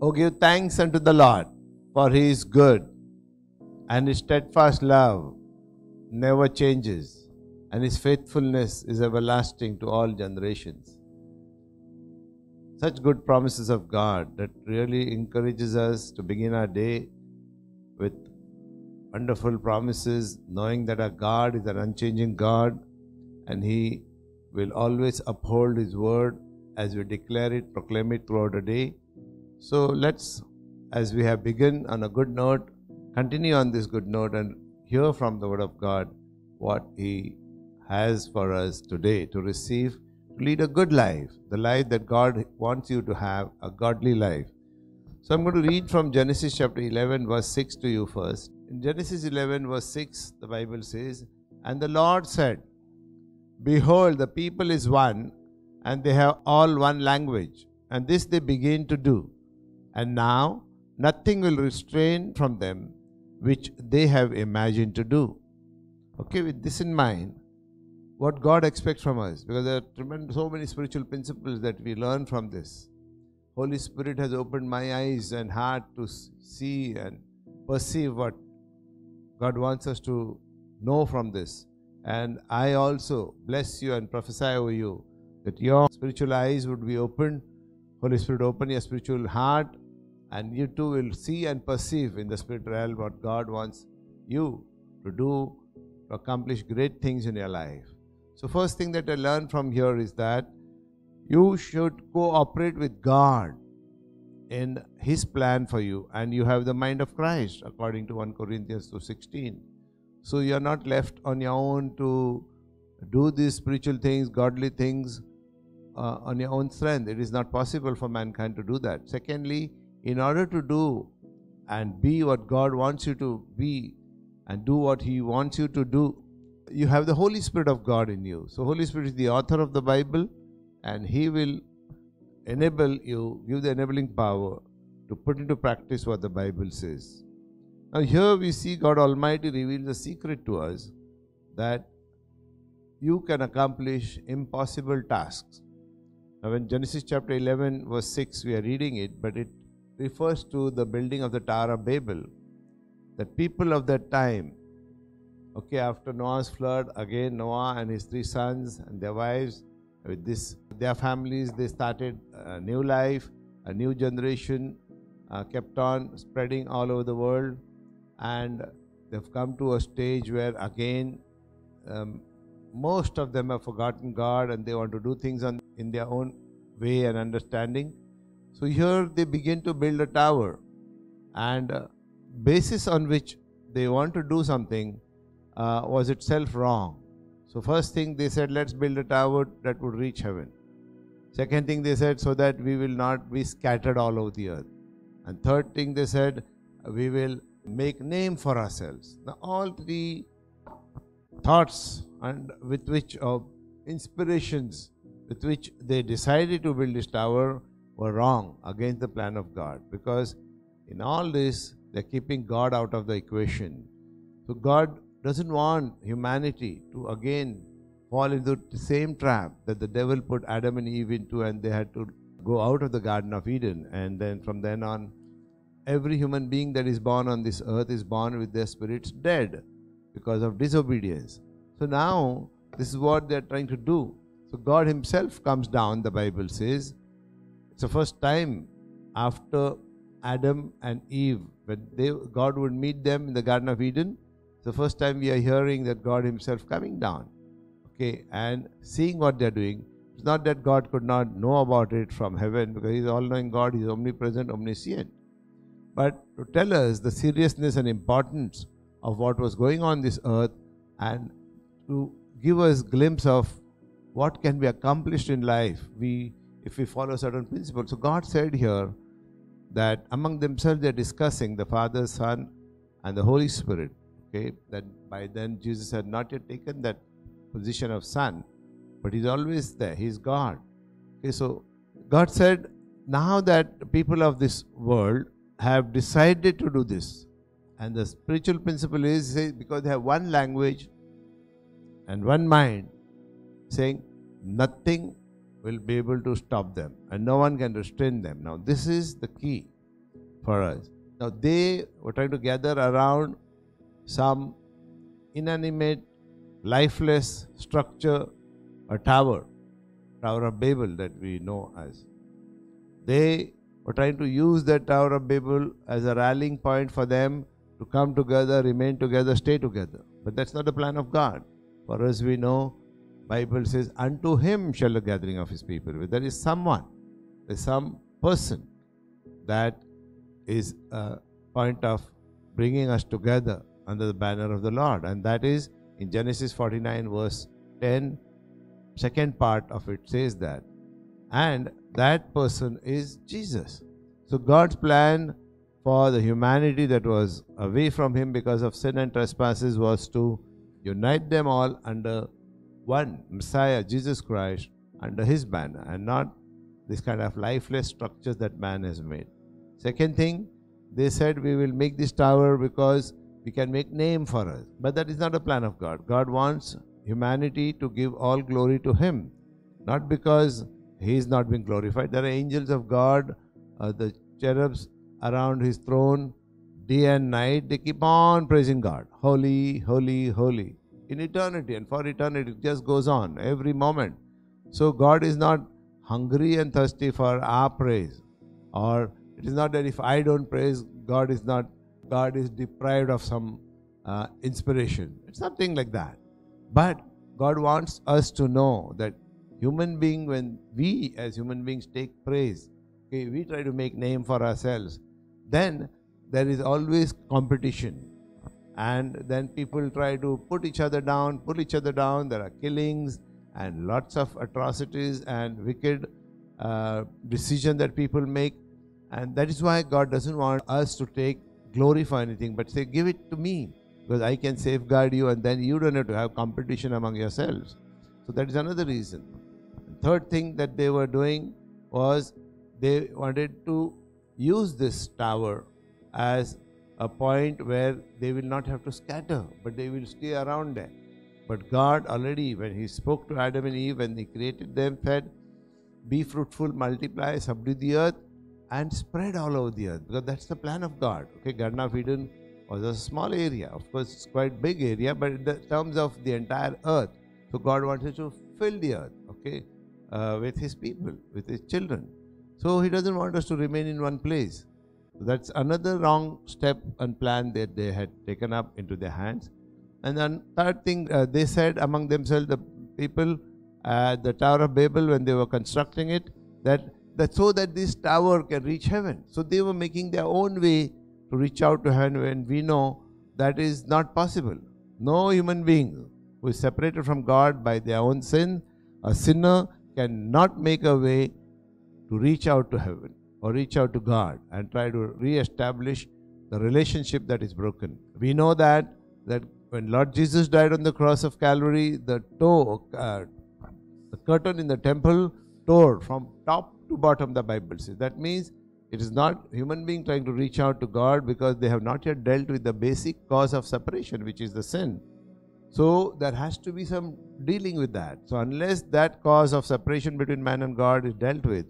O give thanks unto the Lord, for he is good, and his steadfast love never changes, and his faithfulness is everlasting to all generations. Such good promises of God that really encourages us to begin our day with wonderful promises, knowing that our God is an unchanging God and he will always uphold his word as we declare it, proclaim it throughout the day. So let's, as we have begun on a good note, continue on this good note and hear from the word of God what he has for us today to receive, to lead a good life, the life that God wants you to have, a godly life. So I'm going to read from Genesis chapter 11 verse 6 to you first. In Genesis 11 verse 6, the Bible says, "And the Lord said, Behold, the people is one, and they have all one language, and this they begin to do. And now nothing will restrain from them which they have imagined to do." Okay, with this in mind, what God expects from us, because there are so many spiritual principles that we learn from this. Holy Spirit has opened my eyes and heart to see and perceive what God wants us to know from this. And I also bless you and prophesy over you that your spiritual eyes would be opened. Holy Spirit, open your spiritual heart, and you too will see and perceive in the spirit realm what God wants you to do to accomplish great things in your life. So first thing that I learned from here is that you should cooperate with God in his plan for you, and you have the mind of Christ according to 1 Corinthians 2:16. So you are not left on your own to do these spiritual things, godly things on your own strength. It is not possible for mankind to do that. Secondly, in order to do and be what God wants you to be and do what he wants you to do, you have the Holy Spirit of God in you. So Holy Spirit is the author of the Bible, and he will enable you, give the enabling power to put into practice what the Bible says. Now here we see God Almighty reveal the secret to us that you can accomplish impossible tasks. Now in Genesis chapter 11 verse 6 we are reading it, but it refers to the building of the Tower of Babel. The people of that time, okay, after Noah's flood, again Noah and his 3 sons and their wives, with this, their families, they started a new life, a new generation, kept on spreading all over the world, and they've come to a stage where again most of them have forgotten God and they want to do things in their own way and understanding. So here they begin to build a tower, and basis on which they want to do something was itself wrong. So first thing they said, let's build a tower that would reach heaven. Second thing they said, so that we will not be scattered all over the earth. And third thing they said, we will make name for ourselves. Now all 3 thoughts and with which inspirations with which they decided to build this tower were wrong, against the plan of God. Because in all this, they're keeping God out of the equation. So God doesn't want humanity to again fall into the same trap that the devil put Adam and Eve into, and they had to go out of the Garden of Eden. And then from then on, every human being that is born on this earth is born with their spirits dead because of disobedience. So now, this is what they are trying to do. So God himself comes down, the Bible says. It's the first time after Adam and Eve, when God would meet them in the Garden of Eden. The first time we are hearing that God himself coming down, okay, and seeing what they are doing. It's not that God could not know about it from heaven, because he is all-knowing God, he is omnipresent, omniscient. But to tell us the seriousness and importance of what was going on this earth, and to give us a glimpse of what can be accomplished in life if we follow certain principles. So God said here that among themselves they are discussing, the Father, Son, and the Holy Spirit. Okay, that by then Jesus had not yet taken that position of Son, but he's always there. He's God. Okay, so God said, now that people of this world have decided to do this, and the spiritual principle is because they have one language and one mind, saying nothing will be able to stop them and no one can restrain them. Now this is the key. for us. Now they were trying to gather around some inanimate, lifeless structure, a tower, Tower of Babel that we know as. They were trying to use that Tower of Babel as a rallying point for them to come together, remain together, stay together. But that's not the plan of God. For us, we know, Bible says, unto him shall the gathering of his people be. There is someone, there is some person that is a point of bringing us together under the banner of the Lord. And that is in Genesis 49 verse 10, second part of it says that. And that person is Jesus. So God's plan for the humanity that was away from him because of sin and trespasses was to unite them all under one Messiah, Jesus Christ, under his banner, and not this kind of lifeless structures that man has made. Second thing, they said we will make this tower because we can make name for us. But that is not a plan of God. God wants humanity to give all glory to him, not because he is not being glorified. There are angels of God, the cherubs around his throne, day and night, they keep on praising God. Holy, holy, holy. In eternity and for eternity, it just goes on every moment. So God is not hungry and thirsty for our praise. Or it is not that if I don't praise, God is deprived of some inspiration. It's nothing like that. But God wants us to know that human being, when we as human beings take praise, okay, we try to make name for ourselves, then there is always competition. And then people try to put each other down, pull each other down. There are killings and lots of atrocities and wicked decisions that people make. And that is why God doesn't want us to take glory for anything, but say, give it to me, because I can safeguard you, and then you don't have to have competition among yourselves. So that is another reason. The third thing that they were doing was they wanted to use this tower as a point where they will not have to scatter, but they will stay around there. But God already, when he spoke to Adam and Eve, when he created them, said, be fruitful, multiply, subdue the earth, and spread all over the earth, because that's the plan of God. Okay, Garden of Eden was a small area. Of course, it's quite big area, but in the terms of the entire earth. So God wanted to fill the earth, okay, with his people, with his children. So he doesn't want us to remain in one place. So that's another wrong step and plan that they had taken up into their hands. And then third thing, they said among themselves, the people at the Tower of Babel, when they were constructing it, that so that this tower can reach heaven. So they were making their own way to reach out to heaven, when we know that is not possible. No human being who is separated from God by their own sin, a sinner, cannot make a way to reach out to heaven or reach out to God and try to re-establish the relationship that is broken. We know that when Lord Jesus died on the cross of Calvary, the curtain in the temple tore from top to bottom, the Bible says. That means it is not human being trying to reach out to God, because they have not yet dealt with the basic cause of separation, which is the sin. So there has to be some dealing with that. So unless that cause of separation between man and God is dealt with,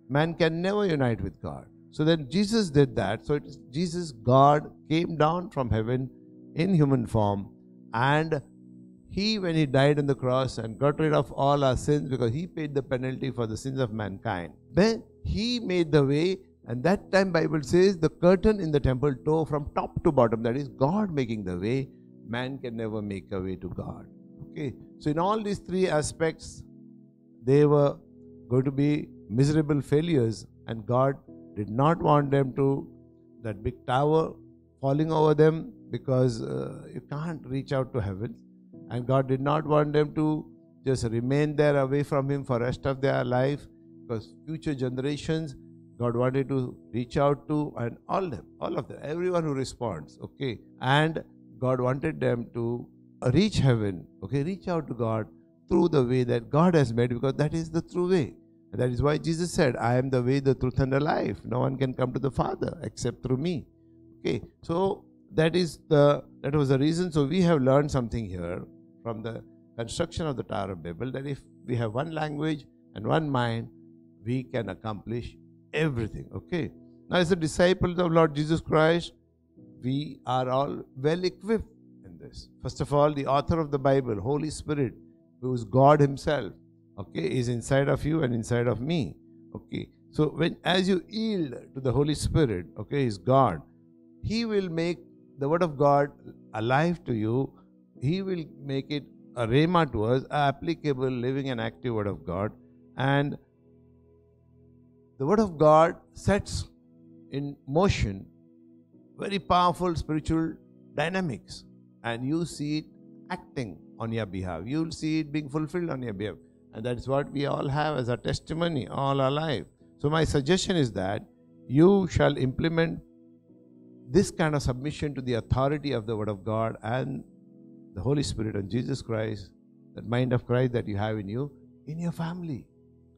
man can never unite with God. So then Jesus did that. So it is Jesus, God, came down from heaven in human form, and he, when he died on the cross and got rid of all our sins, because he paid the penalty for the sins of mankind, then he made the way. And that time Bible says the curtain in the temple tore from top to bottom. That is God making the way. Man can never make a way to God. Okay. So in all these three aspects, they were going to be miserable failures, and God did not want them to, that big tower falling over them, because you can't reach out to heaven. And God did not want them to just remain there away from him for the rest of their life, because future generations, God wanted to reach out to, and all of them, everyone who responds, okay. And God wanted them to reach heaven, okay, reach out to God through the way that God has made, because that is the true way. And that is why Jesus said, I am the way, the truth, and the life. No one can come to the Father except through me. Okay, so that was the reason. So we have learned something here from the construction of the Tower of Babel, that if we have one language and one mind, we can accomplish everything. Okay. Now, as the disciples of Lord Jesus Christ, we are all well equipped in this. First of all, the author of the Bible, Holy Spirit, who is God Himself, okay, is inside of you and inside of me. Okay. So as you yield to the Holy Spirit, okay, is God, He will make the Word of God alive to you. He will make it a rhema to us, a applicable, living and active Word of God. And the Word of God sets in motion very powerful spiritual dynamics, and you see it acting on your behalf. You will see it being fulfilled on your behalf. And that is what we all have as a testimony all our life. So my suggestion is that you shall implement this kind of submission to the authority of the Word of God and the Holy Spirit and Jesus Christ, that mind of Christ that you have in you, in your family.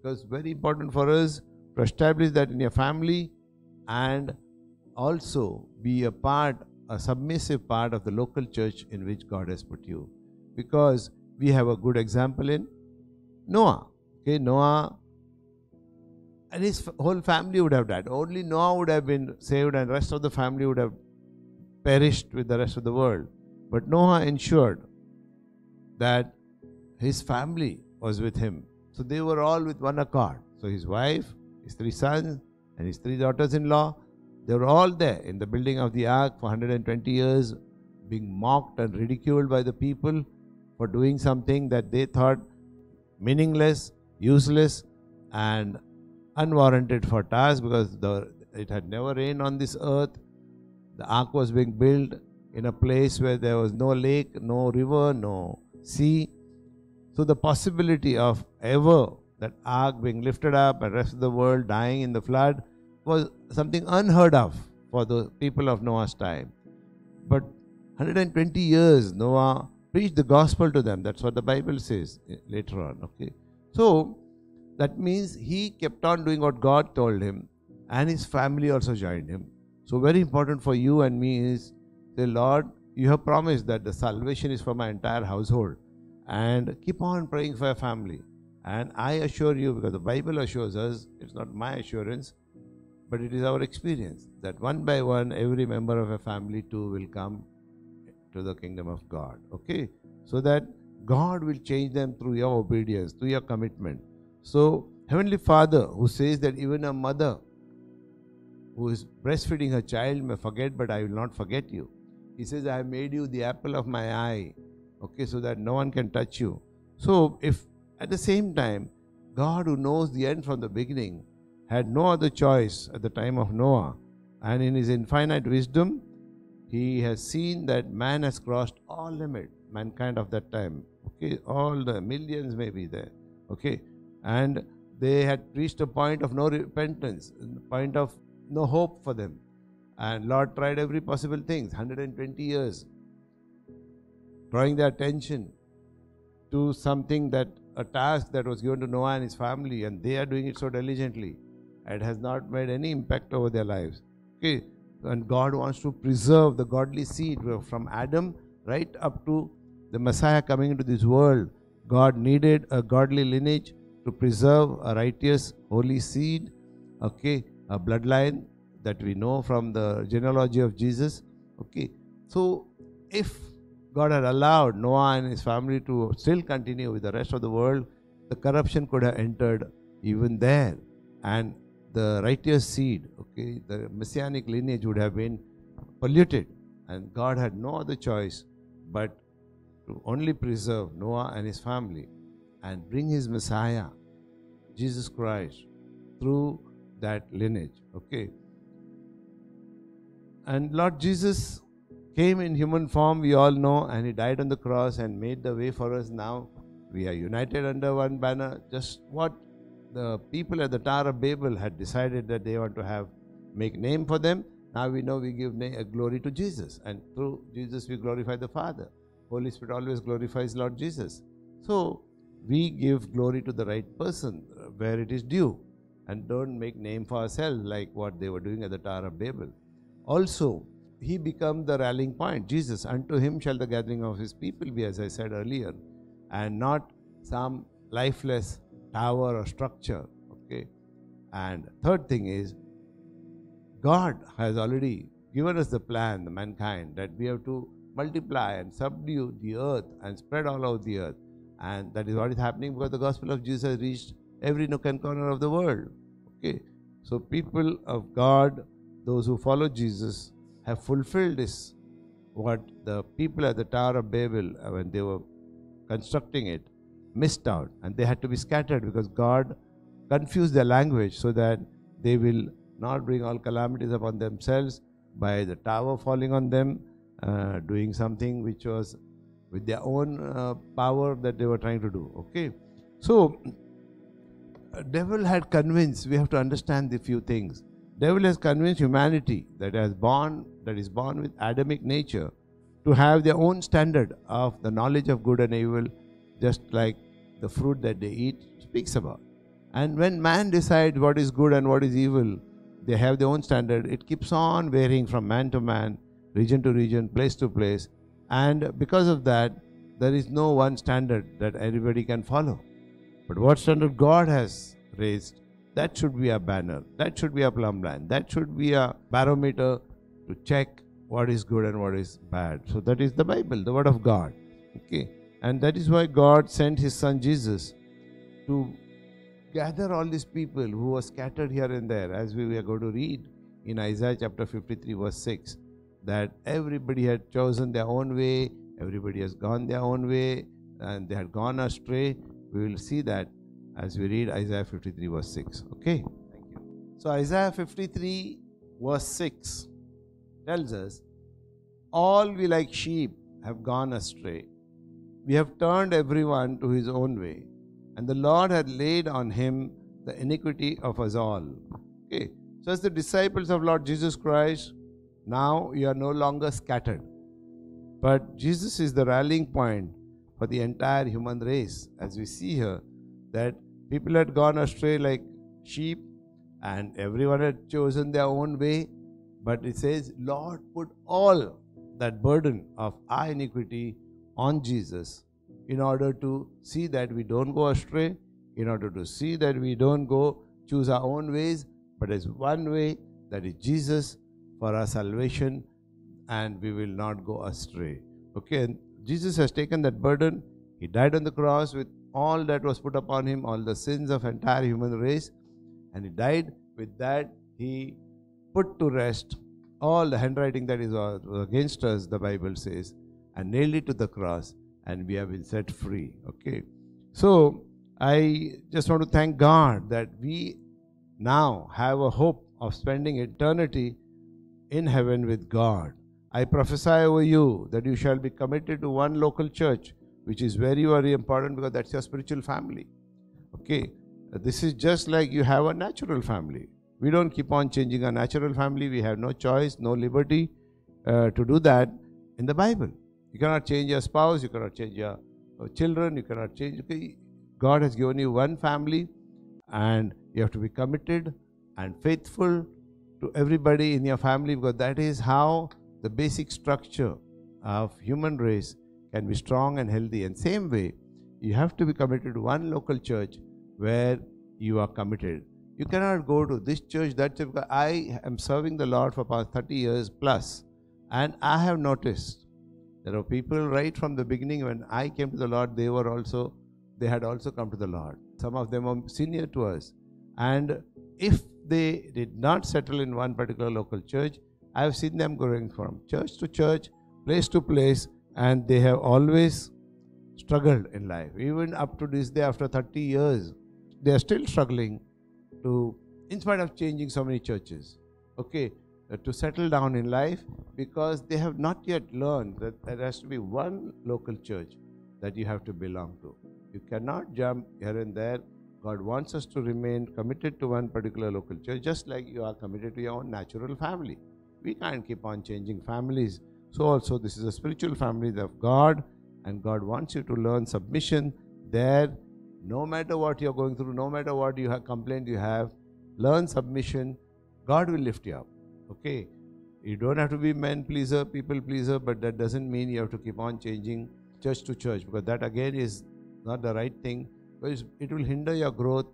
Because very important for us to establish that in your family, and also be a submissive part of the local church in which God has put you. Because we have a good example in Noah. Okay, Noah and his whole family would have died. Only Noah would have been saved, and the rest of the family would have perished with the rest of the world. But Noah ensured that his family was with him. So they were all with one accord. So his wife, his 3 sons, and his 3 daughters-in-law, they were all there in the building of the ark for 120 years, being mocked and ridiculed by the people for doing something that they thought meaningless, useless, and unwarranted for task, because it had never rained on this earth. The ark was being built in a place where there was no lake, no river, no sea. So the possibility of ever that ark being lifted up and the rest of the world dying in the flood was something unheard of for the people of Noah's time. But 120 years Noah preached the gospel to them. That's what the Bible says later on. Okay, so that means he kept on doing what God told him, and his family also joined him. So very important for you and me is, say, Lord, you have promised that the salvation is for my entire household, and keep on praying for your family. And I assure you, because the Bible assures us, it's not my assurance, but it is our experience, that one by one every member of a family too will come to the kingdom of God. Okay, so that God will change them through your obedience, through your commitment. So Heavenly Father, who says that even a mother who is breastfeeding her child may forget, but I will not forget you. He says, I have made you the apple of my eye, okay, so that no one can touch you. So if at the same time, God, who knows the end from the beginning, had no other choice at the time of Noah, and in his infinite wisdom, he has seen that man has crossed all limit, mankind of that time. Okay, all the millions may be there. Okay, and they had reached a point of no repentance, a point of no hope for them. And Lord tried every possible thing, 120 years, drawing their attention to something, that a task that was given to Noah and his family, and they are doing it so diligently. It has not made any impact over their lives. Okay, and God wants to preserve the godly seed from Adam right up to the Messiah coming into this world. God needed a godly lineage to preserve a righteous, holy seed, okay, a bloodline that we know from the genealogy of Jesus. Okay, so if God had allowed Noah and his family to still continue with the rest of the world, the corruption could have entered even there, and the righteous seed, okay, the messianic lineage would have been polluted, and God had no other choice but to only preserve Noah and his family and bring his Messiah, Jesus Christ, through that lineage. Okay, and Lord Jesus came in human form, we all know, and he died on the cross and made the way for us. Now we are united under one banner. Just what the people at the Tower of Babel had decided that they want to make name for them. Now we know we give glory to Jesus, and through Jesus we glorify the Father. Holy Spirit always glorifies Lord Jesus. So we give glory to the right person where it is due, and don't make name for ourselves like what they were doing at the Tower of Babel. Also, he became the rallying point. Jesus, unto him shall the gathering of his people be, as I said earlier, and not some lifeless tower or structure. Okay, and third thing is, God has already given us the plan, the mankind, that we have to multiply and subdue the earth and spread all over the earth. And that is what is happening because the gospel of Jesus has reached every nook and corner of the world. Okay, so people of God, those who follow Jesus, have fulfilled this, what the people at the Tower of Babel, when they were constructing it, missed out, and they had to be scattered because God confused their language so that they will not bring all calamities upon themselves by the tower falling on them, doing something which was with their own power that they were trying to do. Okay, so devil had convinced, we have to understand the few things. Devil has convinced humanity that is born with Adamic nature to have their own standard of the knowledge of good and evil, just like the fruit that they eat speaks about. And when man decides what is good and what is evil, they have their own standard. It keeps on varying from man to man, region to region, place to place. And because of that, there is no one standard that everybody can follow. But what standard God has raised, that should be a banner, that should be a plumb line, that should be a barometer to check what is good and what is bad. So that is the Bible, the Word of God. Okay, and that is why God sent His Son Jesus to gather all these people who were scattered here and there, as we are going to read in Isaiah chapter 53 verse 6, that everybody had chosen their own way, everybody has gone their own way, and they had gone astray. We will see that as we read Isaiah 53 verse 6. Okay, thank you. So Isaiah 53 verse 6 tells us, all we like sheep have gone astray. We have turned everyone to his own way, and the Lord had laid on him the iniquity of us all. Okay, so as the disciples of Lord Jesus Christ, now you are no longer scattered, but Jesus is the rallying point for the entire human race. As we see here, that people had gone astray like sheep, and everyone had chosen their own way. But it says, Lord put all that burden of our iniquity on Jesus in order to see that we don't go astray, in order to see that we don't go choose our own ways, but as one way, that is Jesus, for our salvation, and we will not go astray. Okay, and Jesus has taken that burden. He died on the cross with all that was put upon him, all the sins of entire human race, and he died with that. He put to rest all the handwriting that is against us, the Bible says, and nailed it to the cross, and we have been set free. Okay, so I just want to thank God that we now have a hope of spending eternity in heaven with God. I prophesy over you that you shall be committed to one local church, which is very, very important because that's your spiritual family. Okay, this is just like you have a natural family. We don't keep on changing our natural family. We have no choice, no liberty to do that in the Bible. You cannot change your spouse, you cannot change your children, you cannot change. Okay, God has given you one family, and you have to be committed and faithful to everybody in your family, because that is how the basic structure of human race can be strong and healthy. And same way, you have to be committed to one local church where you are committed. You cannot go to this church, that church, because I am serving the Lord for past 30 years plus, and I have noticed there are people right from the beginning when I came to the Lord, they had also come to the Lord. Some of them are senior to us, and if they did not settle in one particular local church, I have seen them going from church to church, place to place, and they have always struggled in life. Even up to this day, after 30 years, they are still struggling to, in spite of changing so many churches, okay, to settle down in life, because they have not yet learned that there has to be one local church that you have to belong to. You cannot jump here and there. God wants us to remain committed to one particular local church, just like you are committed to your own natural family. We can't keep on changing families. So also this is a spiritual family of God, and God wants you to learn submission there. No matter what you're going through, no matter what you have complaint you have, learn submission. God will lift you up. Okay, you don't have to be man pleaser, people pleaser, but that doesn't mean you have to keep on changing church to church, because that again is not the right thing, because it will hinder your growth.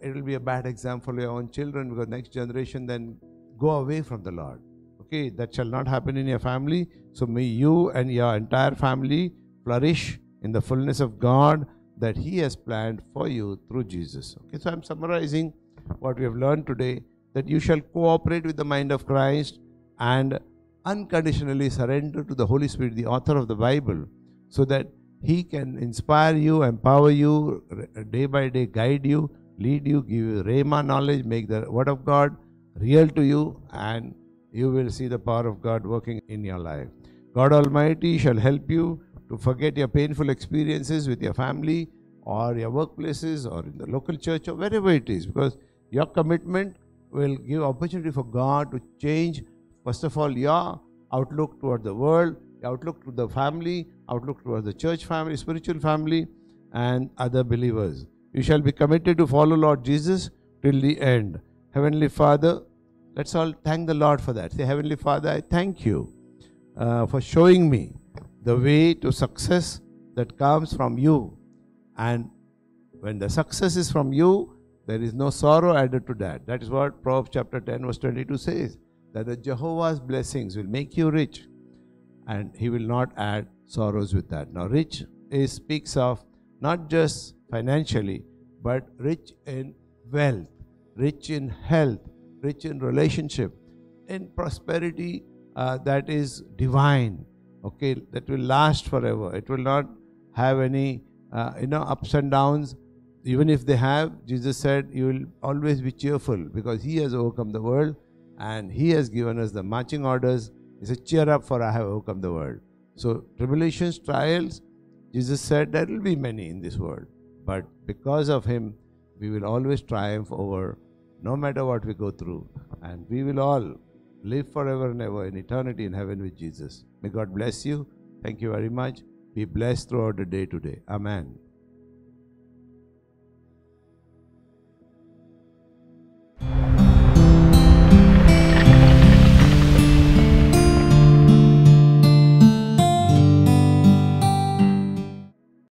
It will be a bad example for your own children, because next generation then go away from the Lord. Okay, that shall not happen in your family. So may you and your entire family flourish in the fullness of God that He has planned for you through Jesus. Okay, so I'm summarizing what we have learned today, that you shall cooperate with the mind of Christ and unconditionally surrender to the Holy Spirit, the author of the Bible, so that He can inspire you, empower you, day by day guide you, lead you, give you Rhema knowledge, make the Word of God real to you, and you will see the power of God working in your life. God Almighty shall help you to forget your painful experiences with your family or your workplaces or in the local church or wherever it is, because your commitment will give opportunity for God to change, first of all, your outlook toward the world, your outlook to the family, outlook towards the church family, spiritual family, and other believers. You shall be committed to follow Lord Jesus till the end. Heavenly Father, let's all thank the Lord for that. Say, Heavenly Father, I thank you for showing me the way to success that comes from you. And when the success is from you, there is no sorrow added to that. That is what Proverbs chapter 10 verse 22 says, that the Jehovah's blessings will make you rich and He will not add sorrows with that. Now, rich speaks of not just financially, but rich in wealth, rich in health, rich in relationship, in prosperity that is divine, okay, that will last forever. It will not have any, ups and downs. Even if they have, Jesus said, you will always be cheerful because He has overcome the world and He has given us the marching orders. He said, cheer up, for I have overcome the world. So, tribulations, trials, Jesus said, there will be many in this world. But because of Him, we will always triumph over no matter what we go through. And we will all live forever and ever in eternity in heaven with Jesus. May God bless you. Thank you very much. Be blessed throughout the day today. Amen.